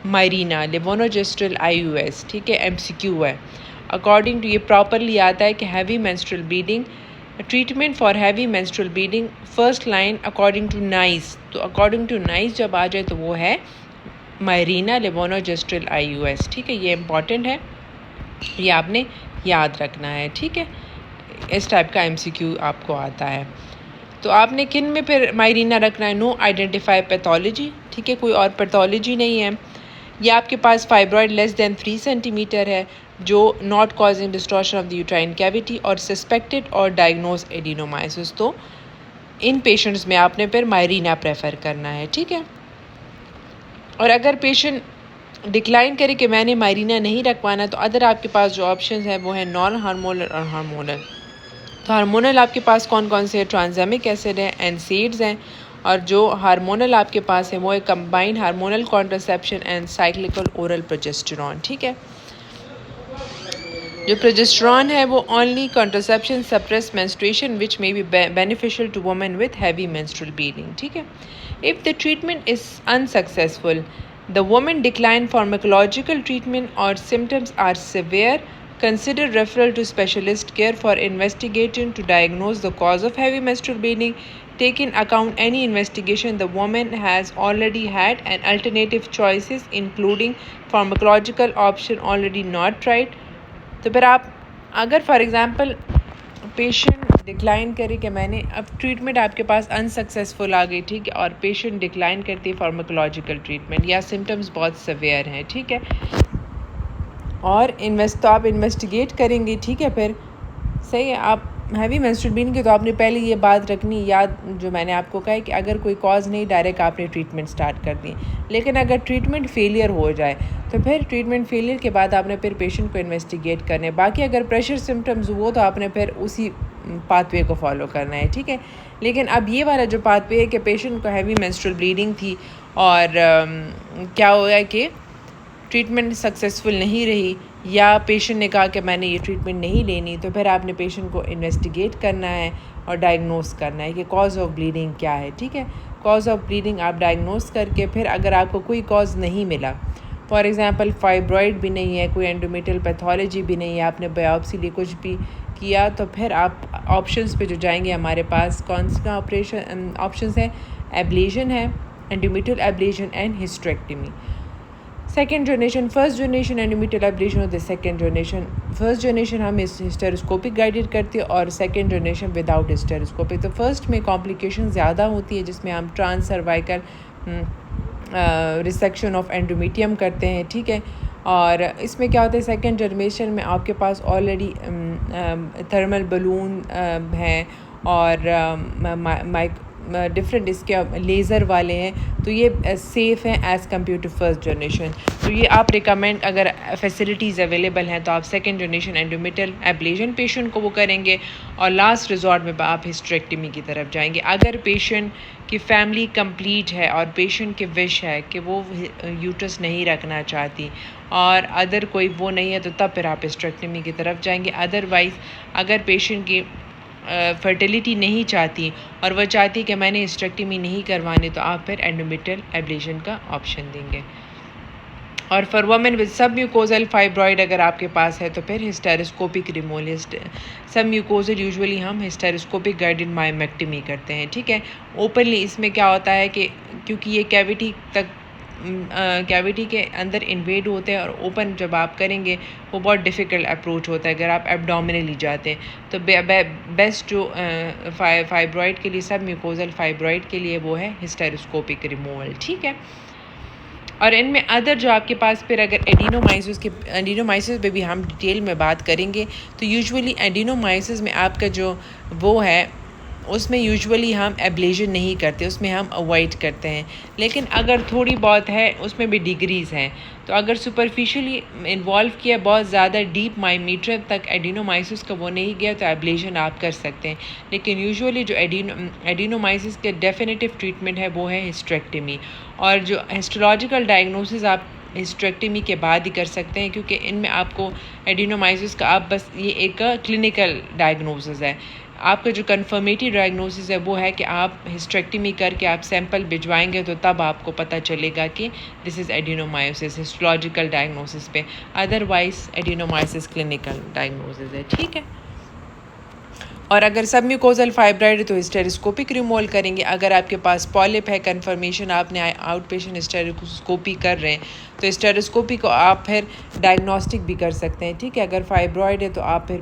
मायरीना लेवोनोजेस्ट्रल IUS, ठीक है, MCQ है। अकॉर्डिंग टू ये प्रॉपरली आता है कि heavy menstrual bleeding treatment for heavy menstrual bleeding, first line according to NICE, तो अकॉर्डिंग टू नाइस जब आ जाए तो वो है मायरीना लेवोनोजेस्ट्रिल IUS। ठीक है, ये इंपॉर्टेंट है, ये आपने याद रखना है। ठीक है, इस टाइप का MCQ आपको आता है। तो आपने किन में फिर मायरीना रखना है? No identify pathology. ठीक है, कोई और पैथोलॉजी नहीं है। ये आपके पास फाइब्रॉइड लेस देन 3 सेंटीमीटर है जो not causing distortion of the uterine cavity और सस्पेक्टेड और डायग्नोज एडिनोमाइसिस, तो इन पेशेंट्स में आपने फिर मायरीना प्रेफर करना है। ठीक है, और अगर पेशेंट डिक्लाइन करे कि मैंने मायरीना नहीं रखवाना, तो अदर आपके पास जो ऑप्शन है वो है नॉन हार्मोनल और हार्मोनल। तो हार्मोनल आपके पास कौन कौन से है? ट्रांसैमिक एसिड है, एनसेड्स हैं, और जो हार्मोनल आपके पास है वो है combined hormonal contraception and cyclical oral progesterone. ठीक है, जो प्रोजेस्टेरॉन है वो only contraception suppress menstruation which may be beneficial to women with heavy menstrual bleeding. ठीक है, if the treatment is unsuccessful, the woman decline pharmacological treatment or symptoms are severe, consider referral to specialist care for investigation to diagnose the cause of heavy menstrual bleeding. Take in account any investigation the woman has already had and alternative choices including pharmacological option already not tried. तो फिर आप अगर फॉर एग्ज़ाम्पल पेशेंट डिक्लाइन करे कि मैंने अब ट्रीटमेंट आपके पास अनसक्सेसफुल आ गई, ठीक है, और पेशेंट डिक्लाइन करती है फार्माकोलॉजिकल ट्रीटमेंट या सिम्टम्स बहुत सवेयर हैं, ठीक है, और तो आप इन्वेस्टिगेट करेंगे। ठीक है, फिर सही है, आप हैवी मेंस्ट्रुअल ब्लीडिंग की तो आपने पहले ये बात रखनी याद जो मैंने आपको कहा है कि अगर कोई कॉज नहीं, डायरेक्ट आपने ट्रीटमेंट स्टार्ट कर दी। लेकिन अगर ट्रीटमेंट फेलियर हो जाए तो फिर ट्रीटमेंट फेलियर के बाद आपने फिर पेशेंट को इन्वेस्टिगेट करना है। बाकी अगर प्रेशर सिम्टम्स हुआ तो आपने फिर उसी पाथवे को फॉलो करना है। ठीक है, लेकिन अब ये वाला जो पाथवे है कि पेशेंट को हैवी मेंस्ट्रुअल ब्लीडिंग थी और क्या हुआ कि ट्रीटमेंट सक्सेसफुल नहीं रही या पेशेंट ने कहा कि मैंने ये ट्रीटमेंट नहीं लेनी, तो फिर आपने पेशेंट को इन्वेस्टिगेट करना है और डायग्नोस करना है कि कॉज ऑफ ब्लीडिंग क्या है। ठीक है, कॉज ऑफ ब्लीडिंग आप डायग्नोस करके फिर अगर आपको कोई कॉज नहीं मिला, फॉर एग्ज़ाम्पल फाइब्रॉइड भी नहीं है, कोई एंडोमेट्रियल पैथोलॉजी भी नहीं है, आपने बायोप्सी लिए कुछ भी किया, तो फिर आप ऑप्शंस पे जो जाएंगे हमारे पास कौन सा ऑप्शंस है? एब्लेशन है, endometrial ablation and hysterectomy. Second generation, first generation endometrial ablation होते हैं। सेकेंड जनरेशन, फर्स्ट जनरेशन हम हिस्टेरोस्कोपिक गाइडेड करते हैं और सेकेंड जनरेशन विदाउट हिस्टेरोस्कोपिक। तो फर्स्ट में कॉम्प्लिकेशन ज़्यादा होती है जिसमें हम transcervical resection of endometrium करते हैं। ठीक है, और इसमें क्या होता है, सेकेंड जनरेशन में आपके पास ऑलरेडी थर्मल बलून हैं और डिफरेंट इसके लेज़र वाले हैं, तो ये सेफ़ हैं as compare to first generation. तो ये आप रिकमेंड, अगर फैसिलिटीज़ अवेलेबल हैं तो आप second generation endometrial ablation patient को वो करेंगे और लास्ट रिजॉर्ट में आप हिस्टेरेक्टमी की तरफ जाएंगे। अगर पेशेंट की फैमिली कंप्लीट है और पेशेंट की विश है कि वो यूट्रस नहीं रखना चाहती और अदर कोई वो नहीं है, तो तब फिर आप हिस्टेरेक्टमी की तरफ जाएंगे। अदरवाइज़ अगर पेशेंट की फर्टिलिटी नहीं चाहती और वह चाहती कि मैंने हिस्टेरेक्टमी नहीं करवानी, तो आप फिर एंडोमेट्रियल एब्लेशन का ऑप्शन देंगे। और फॉर वुमेन विद सब म्यूकोजल फाइब्रॉइड अगर आपके पास है तो फिर हिस्टेरोस्कोपिक रिमूवल। सब म्यूकोजल यूजुअली हम हिस्टेरोस्कोपिक गाइडेड मायोमेक्टमी करते हैं। ठीक है, ओपनली इसमें क्या होता है कि क्योंकि ये कैविटी तक कैविटी के अंदर इन्वेड होते हैं और ओपन जब आप करेंगे वो बहुत डिफ़िकल्ट अप्रोच होता है। अगर आप एब्डोमिनली जाते हैं तो बेस्ट जो फाइब्रॉइड के लिए, सब म्यूकोजल फाइब्रॉइड के लिए वो है हिस्टेरोस्कोपिक रिमूवल। ठीक है, और इनमें अदर जो आपके पास फिर अगर एडिनोमाइसिस पे भी हम डिटेल में बात करेंगे, तो यूजुअली एडिनोमाइसिस में आपका जो वो है उसमें यूजुअली हम एब्लेशन नहीं करते, उसमें हम अवॉइड करते हैं। लेकिन अगर थोड़ी बहुत है उसमें भी डिग्रीज़ हैं, तो अगर सुपरफिशियली इन्वॉल्व किया, बहुत ज़्यादा डीप मायोमीटर तक एडिनोमाइसिस का वो नहीं गया, तो एब्लेशन आप कर सकते हैं। लेकिन यूजुअली जो एडिनोमाइसिस के डेफिनेटिव ट्रीटमेंट है वो है हिस्टेरेक्टमी, और जो हिस्टोलॉजिकल डायग्नोसिस आप हिस्टेरेक्टमी के बाद ही कर सकते हैं, क्योंकि इनमें आपको एडिनोमाइसिस का आप बस ये एक क्लिनिकल डायग्नोसिस है। आपका जो कन्फर्मेटरी डायग्नोसिस है वो है कि आप हिस्टेरेक्टमी करके आप सैंपल भिजवाएंगे, तो तब आपको पता चलेगा कि this is adenomyosis histological diagnosis पे। अदरवाइज एडिनोमाइसिस क्लिनिकल डायग्नोसिस है। ठीक है, और अगर सबम्यूकोजल फाइब्राइड है तो हिस्टेरोस्कोपिक रिमूवल करेंगे। अगर आपके पास पॉलिप है, कंफर्मेशन आपने आउट पेशेंट हिस्टेरोस्कोपी कर रहे हैं तो हिस्टेरोस्कोपी को आप फिर डायग्नोस्टिक भी कर सकते हैं, ठीक है। अगर फाइब्रॉइड है तो आप फिर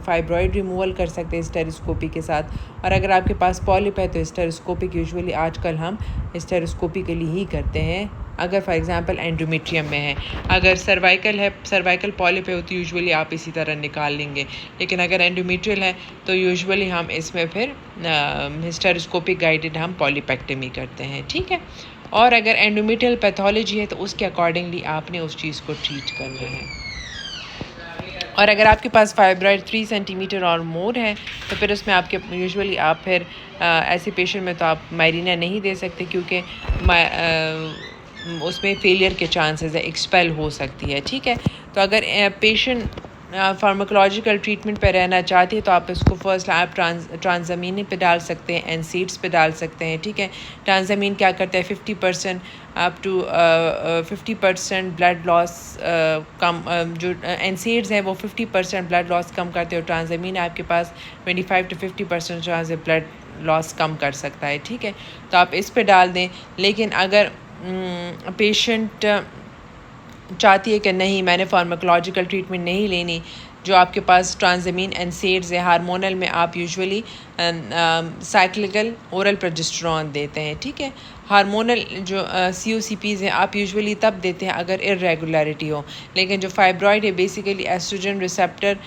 फाइब्रॉइड रिमूवल कर सकते हैं हिस्टेरोस्कोपी के साथ। और अगर आपके पास पॉलिप है तो हिस्टेरोस्कोपिक यूजुअली आजकल हम हिस्टेरोस्कोपी के लिए ही करते हैं अगर फॉर एग्जांपल एंडोमेट्रियम में है। अगर सर्वाइकल है, सर्वाइकल पॉलिप है तो यूजुअली आप इसी तरह निकाल लेंगे। लेकिन अगर एंडोमेट्रियल है तो यूजुअली हम इसमें फिर हिस्टेरोस्कोपिक गाइडेड हम पॉलिपेक्टमी करते हैं, ठीक है। और अगर एंडोमेट्रियल पैथोलॉजी है तो उसके अकॉर्डिंगली आपने उस चीज़ को ट्रीट करना है। और अगर आपके पास फाइब्रॉइड 3 सेंटीमीटर और मोर है तो फिर उसमें आपके यूजुअली आप फिर ऐसे पेशेंट में तो आप मायरीना नहीं दे सकते, क्योंकि उसमें फेलियर के चांसेस है, एक्सपेल हो सकती है, ठीक है। तो अगर पेशेंट फार्माकोलॉजिकल ट्रीटमेंट पे रहना चाहती है तो आप इसको फर्स्ट आप ट्रांजामीन पे डाल सकते हैं, एनसीड्स पे डाल सकते हैं, ठीक है। ट्रांजामीन क्या करता है 50% अप टू 50% ब्लड लॉस कम, जो एनसीड्स हैं वो 50% ब्लड लॉस कम करते हैं और ट्रांजामीन आपके पास 25 to 50% चांस है ब्लड लॉस कम कर सकता है, ठीक है। तो आप इस पे डाल दें। लेकिन अगर पेशेंट चाहती है कि नहीं मैंने फार्माकोलॉजिकल ट्रीटमेंट नहीं लेनी, जो आपके पास ट्रांजामीन एनसेड्स है, हार्मोनल में आप यूजुअली साइक्लिकल ओरल प्रोजेस्टेरॉन देते हैं, ठीक है। हार्मोनल जो COCPs हैं आप यूजुअली तब देते हैं अगर इरेगुलरिटी हो। लेकिन जो फाइब्रॉइड है बेसिकली एस्ट्रोजन रिसेप्टर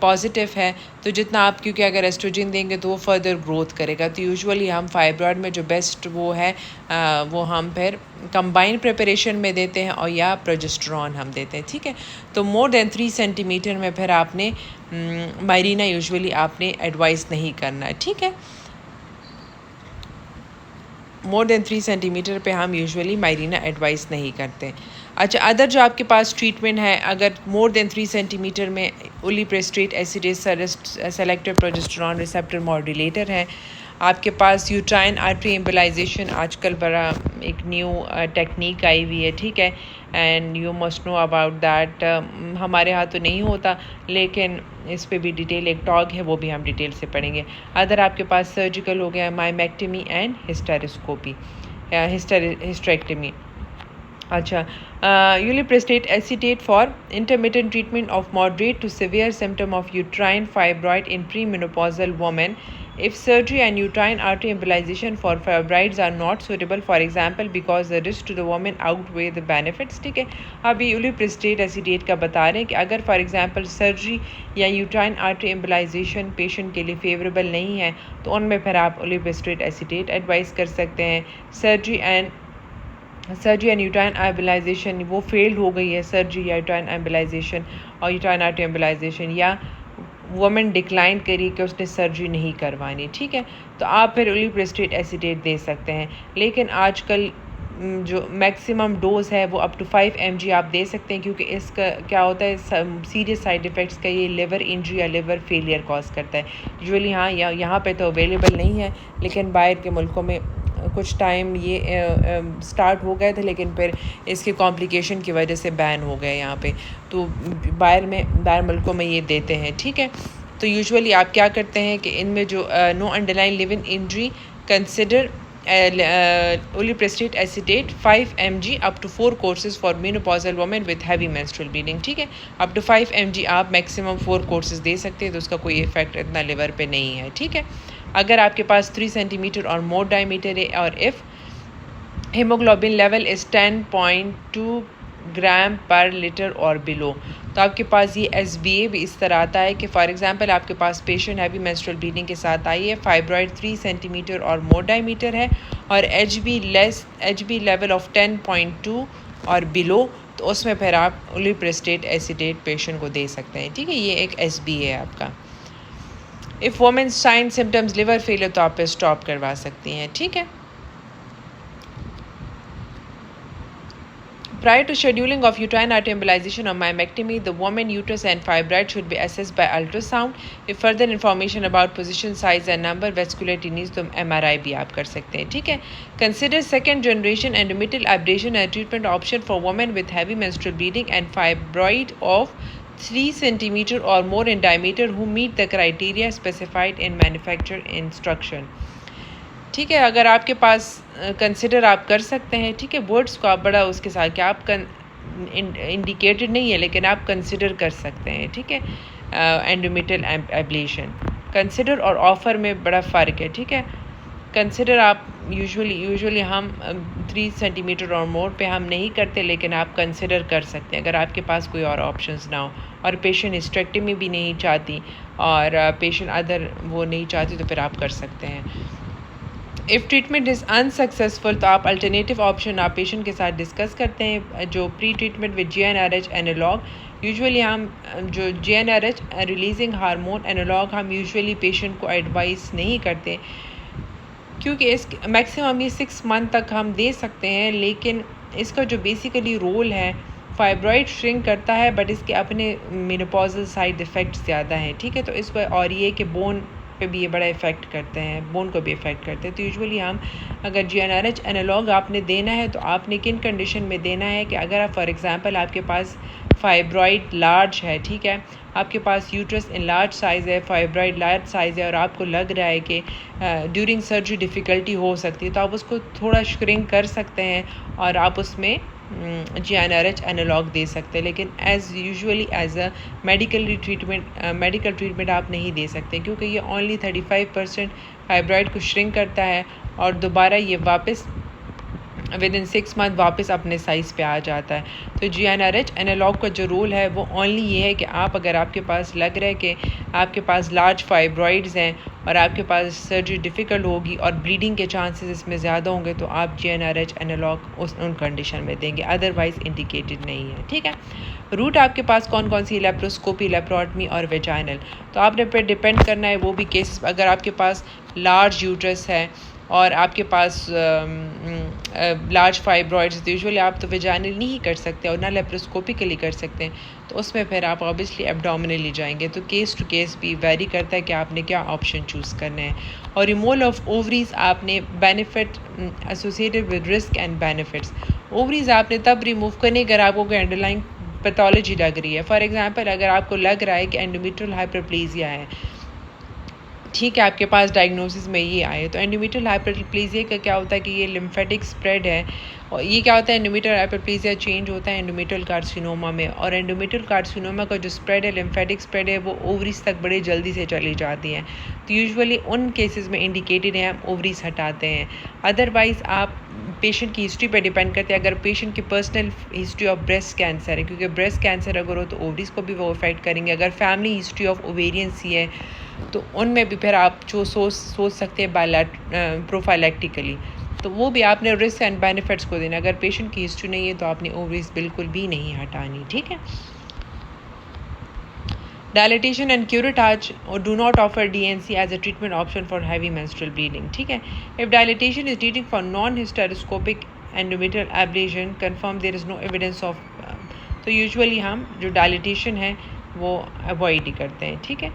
पॉजिटिव है, तो जितना आप, क्योंकि अगर एस्ट्रोजन देंगे तो वो फर्दर ग्रोथ करेगा, तो यूजुअली हम फाइब्रॉइड में जो बेस्ट वो है वो हम फिर कंबाइन प्रिपरेशन में देते हैं और या प्रोजेस्टेरॉन हम देते हैं, ठीक है। तो मोर देन 3 सेंटीमीटर में फिर आपने मायरीना यूजुअली आपने एडवाइस नहीं करना है, ठीक है। मोर देन 3 सेंटीमीटर पे हम यूजुअली मायरीना एडवाइस नहीं करते। अच्छा, अदर जो आपके पास ट्रीटमेंट है, अगर मोर देन 3 सेंटीमीटर में उलिप्रेस्ट्रेट एसिडेस सेलेक्टिव प्रोजेस्टेरॉन रिसेप्टर मॉड्यूलेटर है, आपके पास यूट्राइन आर्टरी एम्बोलाइजेशन आजकल बड़ा एक न्यू टेक्निक आई हुई है, ठीक है। And you must know about that. हमारे यहाँ तो नहीं होता, लेकिन इस पे भी डिटेल एक टॉक है, वो भी हम डिटेल से पढ़ेंगे। अदर आपके पास सर्जिकल हो गया माइमेक्टमी एंड हिस्टेरोस्कोपी, हिस्टेरेक्टमी। अच्छा, uliprostate acetate for intermittent treatment of moderate to severe symptom of uterine fibroid in premenopausal women. If surgery and uterine artery embolization for fibroids are not suitable, for example, because the risk to the woman outweigh the benefits, ठीक है। अब ये uliprostate acetate का बता रहे हैं कि अगर फॉर एग्जांपल सर्जरी या यूट्राइन आर्टरी एम्बोलाइजेशन पेशेंट के लिए फेवरेबल नहीं है तो उनमें फिर आप uliprostate acetate एडवाइस कर सकते हैं। सर्जरी एंड यूट्राइन एम्बोलाइजेशन वो फेल्ड हो गई है, सर्जरी या यूट्राइन एम्बोलाइजेशन और यूट्राइन आर्टरी एम्बोलाइजेशन, या वुमेन डिक्लाइन करी कि उसने सर्जरी नहीं करवानी, ठीक है, तो आप फिर उलिप्रेस्टेट एसिटेट दे सकते हैं। लेकिन आजकल जो मैक्सिमम डोज है वो अप टू 5 mg आप दे सकते हैं, क्योंकि इसका क्या होता है सीरियस साइड इफ़ेक्ट्स का ये लिवर इंजरी या लिवर फेलियर कॉज करता है यूजुअली। हाँ, यहाँ पे तो अवेलेबल नहीं है, लेकिन बाहर के मुल्कों में कुछ टाइम ये स्टार्ट हो गए थे, लेकिन फिर इसके कॉम्प्लिकेशन की वजह से बैन हो गए यहाँ पे, तो बाहर मुल्कों में ये देते हैं, ठीक है। तो यूजुअली आप क्या करते हैं कि इनमें जो no underline living injury consider uliprostate acetate 5 mg up to 4 courses for menopausal women with heavy menstrual bleeding, ठीक है। up to 5 mg आप मैक्सिमम 4 कोर्सेज दे सकते हैं, तो उसका कोई इफेक्ट इतना लिवर पे नहीं है, ठीक है। अगर आपके पास 3 सेंटीमीटर और मोर डायमीटर है और इफ़ hemoglobin level is 10.2 ग्राम पर लीटर और बिलो, तो आपके पास ये SBA भी इस तरह आता है कि फॉर एग्जांपल आपके पास पेशेंट हैवी मेंस्ट्रुअल ब्लीडिंग के साथ आई है, फाइब्रॉइड 3 सेंटीमीटर और मोर डायमीटर है और HB लेवल ऑफ 10.2 और बिलो, तो उसमें फिर आप उलिप्रेस्टेट एसिटेट पेशेंट को दे सकते हैं, ठीक है। ये एक SBA है आपका। If women sign symptoms liver failure तो आप स्टॉप करवा सकती हैं, ठीक है। Prior to scheduling of uterine artery embolization or myomectomy, the woman uterus and fibroid should be assessed by ultrasound. If further information about position, size and number vascularity needs, तो MRI भी आप कर सकते हैं, ठीक है। Consider second generation endometrial ablation as treatment option for women with heavy menstrual bleeding and fibroid of 3 centimeter or more in diameter who meet the criteria specified in manufacturer instruction। ठीक है, अगर आपके पास कंसिडर आप कर सकते हैं, ठीक है, वर्ड्स को आप बड़ा उसके साथ कि आप इंडिकेटेड नहीं है लेकिन आप कंसिडर कर सकते हैं, ठीक है। एंडोमेट्रियल एब्लेशन, कंसिडर और ऑफ़र में बड़ा फ़र्क है, ठीक है। कंसिडर आप यूजुअली हम 3 सेंटीमीटर और मोर पे हम नहीं करते, लेकिन आप कंसिडर कर सकते हैं अगर आपके पास कोई और ऑप्शंस ना हो और पेशेंट हिस्टेक्टमी भी नहीं चाहती और पेशेंट अदर वो नहीं चाहती तो फिर आप कर सकते हैं। इफ़ ट्रीटमेंट इज़ अनसक्सेसफुल तो आप अल्टरनेटिव ऑप्शन आप पेशेंट के साथ डिस्कस करते हैं। जो pre treatment with GnRH analogue, usually हम जो GnRH रिलीजिंग हार्मोन एनालॉग हम यूजुअली पेशेंट को एडवाइस नहीं करते, क्योंकि इस मैक्सिमम ये 6 मंथ तक हम दे सकते हैं, लेकिन इसका जो बेसिकली रोल है फाइब्रॉइड श्रिंक करता है, बट इसके अपने मेनोपॉजल साइड इफ़ेक्ट्स ज़्यादा हैं, ठीक है। तो इस पर और ये कि बोन पे भी ये बड़ा इफ़ेक्ट करते हैं, बोन को भी इफ़ेक्ट करते हैं। तो यूजुअली हम अगर GnRH एनालॉग आपने देना है तो आपने किन कंडीशन में देना है कि अगर आप फॉर एग्ज़ाम्पल आपके पास फाइब्रॉइड लार्ज है, ठीक है, आपके पास यूट्रस इन लार्ज साइज़ है, फाइब्रॉइड लार्ज साइज़ है और आपको लग रहा है कि ड्यूरिंग सर्जरी डिफ़िकल्टी हो सकती है, तो आप उसको थोड़ा श्रिंक कर सकते हैं और आप उसमें GnRH एनालॉग दे सकते हैं। लेकिन as usually as a medical treatment आप नहीं दे सकते, क्योंकि ये ओनली 35% फाइब्रॉइड को श्रिंक करता है और दोबारा ये वापस विद इन 6 मंथ वापस अपने साइज़ पे आ जाता है। तो GnRH एनालॉग का जो रोल है वो ओनली ये है कि आप अगर आपके पास लग रहा है कि आपके पास लार्ज फाइब्रॉइड्स हैं और आपके पास सर्जरी डिफ़िकल्ट होगी और ब्लीडिंग के चांसेस इसमें ज़्यादा होंगे तो आप GnRH एनालॉग उन कंडीशन में देंगे, अदरवाइज़ इंडिकेटेड नहीं है, ठीक है। रूट आपके पास कौन कौन सी, लेप्रोस्कोपी, लेप्रोटमी और वेजाइनल। तो आपने पे डिपेंड करना है वो भी केसेस, अगर आपके पास लार्ज यूट्रस है और आपके पास लार्ज फाइब्रॉइड्स, तो यूजुअली आप तो वेजाइनल नहीं कर सकते और ना लेप्रोस्कोपिकली कर सकते हैं, तो उसमें फिर आप ऑब्वियसली एब्डोमिनली जाएंगे। तो केस टू केस भी वेरी करता है कि आपने क्या ऑप्शन चूज़ करना है। और रिमूवल ऑफ ओवरीज आपने benefit associated with risk and benefits. Ovaries आपने तब रिमूव करने अगर आपको कोई अंडरलाइन पैथोलॉजी लग रही है। फॉर एग्जांपल अगर आपको लग रहा है कि एंडोमेट्रियल हाइपरप्लेजिया है, ठीक है, आपके पास डायग्नोसिस में ये आए, तो एंडोमेट्रियल हाइपरप्लेजिया का क्या होता है कि ये लिम्फेटिक स्प्रेड है। और ये क्या होता है, एंडोमेट्रियल हाइपरप्लेजिया चेंज होता है एंडोमेट्रियल कार्सिनोमा में, और एंडोमेट्रियल कार्सिनोमा का जो स्प्रेड है, लिम्फेटिक स्प्रेड है, वो ओवरीज तक बड़े जल्दी से चली जाती है। तो यूजुअली उन केसेस में इंडिकेटेड है हम ओवरीज हटाते हैं। अदरवाइज़ आप पेशेंट की हिस्ट्री पर डिपेंड करते हैं। अगर पेशेंट की personal history of breast cancer है, क्योंकि ब्रेस्ट कैंसर अगर हो तो ओवरीज को भी वो अफेक्ट करेंगे। अगर फैमिली हिस्ट्री ऑफ ओवेरियन सी है तो उनमें भी फिर आप जो सोच सकते हैं प्रोफाइलेक्टिकली, तो वो भी आपने रिस्क एंड बेनिफिट्स को देना। अगर पेशेंट की हिस्ट्री नहीं है तो आपने ओवरीज बिल्कुल भी नहीं हटानी, ठीक है। Dilatation and curettage do not offer DNC as a treatment option for heavy menstrual bleeding, ठीक है। If dilatation is treating for non hysteroscopic endometrial ablation confirm there is no evidence of, तो यूजुअली हम जो डायलिटेशन है वो अवॉइड ही करते हैं, ठीक है।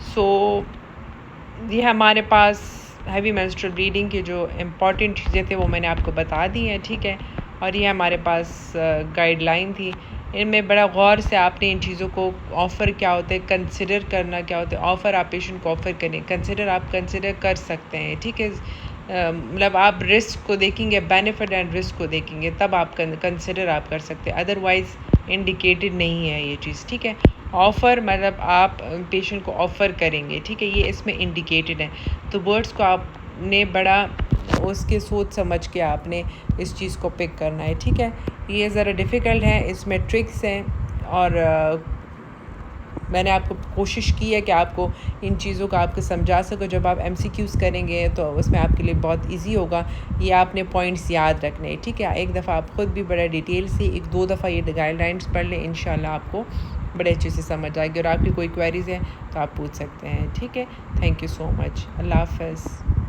सो ये हमारे पास हैवी मेंस्ट्रुअल ब्लीडिंग की जो इम्पॉर्टेंट चीज़ें थे वो मैंने आपको बता दी हैं, ठीक है। और ये हमारे पास गाइडलाइन थी, इनमें बड़ा गौर से आपने इन चीज़ों को, ऑफ़र क्या होते हैं, कंसिडर करना क्या होता है। ऑफ़र आप पेशेंट को ऑफ़र करें, कंसिडर आप कंसिडर कर सकते हैं, ठीक है। मतलब आप रिस्क को देखेंगे, बेनिफिट एंड रिस्क को देखेंगे, तब आप कंसिडर आप कर सकते हैं, अदरवाइज़ इंडिकेटेड नहीं है ये चीज़, ठीक है। ऑफ़र मतलब आप पेशेंट को ऑफ़र करेंगे, ठीक है, ये इसमें इंडिकेटेड है। तो वर्ड्स को आपने बड़ा उसके सोच समझ के आपने इस चीज़ को पिक करना है, ठीक है। ये ज़रा डिफ़िकल्ट है, इसमें ट्रिक्स हैं और मैंने आपको कोशिश की है कि आपको इन चीज़ों का आपको समझा सकूं। जब आप MCQs करेंगे तो उसमें आपके लिए बहुत इजी होगा। ये आपने पॉइंट्स याद रखने हैं, ठीक है। एक दफ़ा आप ख़ुद भी बड़ा डिटेल से 1-2 दफ़ा ये गाइडलाइंस पढ़ लें, इंशाल्लाह आपको बड़े अच्छे से समझ आएगी। और आपकी कोई क्वेरीज़ हैं तो आप पूछ सकते हैं, ठीक है। Thank you so much. अल्लाह हाफ़िज़।